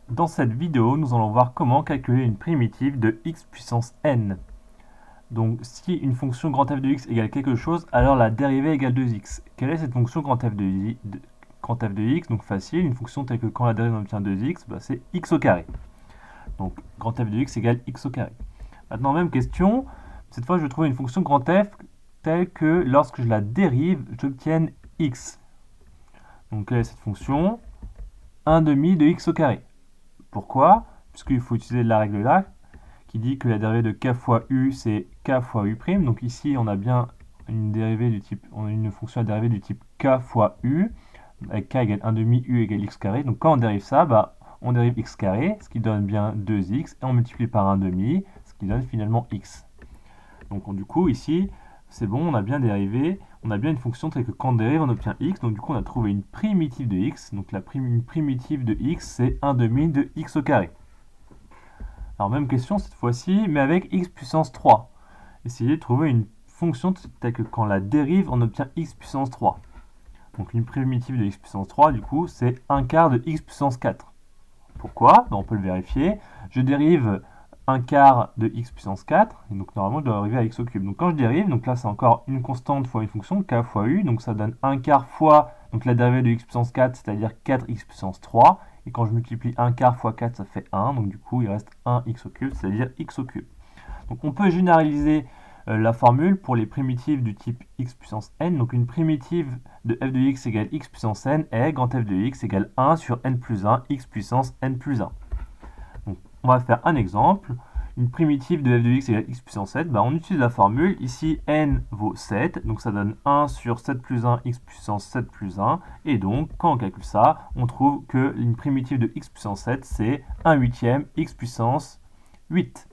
Dans cette vidéo, nous allons voir comment calculer une primitive de x puissance n. Donc, si une fonction grand f de x égale quelque chose, alors la dérivée égale 2x. Quelle est cette fonction grand f de x? Donc facile, une fonction telle que quand la dérivée obtient 2x, c'est x au carré. Donc, grand f de x égale x au carré. Maintenant, même question, cette fois je vais trouver une fonction grand f telle que lorsque je la dérive, j'obtienne x. Donc, quelle est cette fonction? 1 demi de x au carré. Pourquoi? Puisqu'il faut utiliser la règle là, qui dit que la dérivée de k fois u, c'est k fois u'. Donc ici, on a bien une dérivée du type, on a une fonction à dérivée du type k fois u, avec k égale 1 demi, u égale x carré. Donc quand on dérive ça, on dérive x carré, ce qui donne bien 2x, et on multiplie par 1 demi, ce qui donne finalement x. Donc du coup, ici, c'est bon, on a bien dérivé, on a bien une fonction telle que quand on dérive, on obtient x. Donc du coup, on a trouvé une primitive de x. Donc une primitive de x, c'est 1 demi de x au carré. Alors même question cette fois-ci, mais avec x puissance 3. Essayez de trouver une fonction telle que quand la dérive, on obtient x puissance 3. Donc une primitive de x puissance 3, du coup, c'est 1 quart de x puissance 4. Pourquoi? On peut le vérifier. Je dérive 1 quart de x puissance 4, et donc normalement je dois arriver à x au cube. Donc quand je dérive, donc là c'est encore une constante fois une fonction, k fois u, donc ça donne 1 quart fois donc la dérivée de x puissance 4, c'est-à-dire 4x puissance 3, et quand je multiplie 1 quart fois 4, ça fait 1, donc du coup il reste 1x au cube, c'est-à-dire x au cube. Donc on peut généraliser la formule pour les primitives du type x puissance n. Donc une primitive de f de x égale x puissance n est grand f de x égale 1 sur n plus 1, x puissance n plus 1. Donc on va faire un exemple. Une primitive de f de x égale x puissance 7, on utilise la formule. Ici, n vaut 7, donc ça donne 1 sur 7 plus 1, x puissance 7 plus 1. Et donc, quand on calcule ça, on trouve que une primitive de x puissance 7, c'est 1 huitième x puissance 8.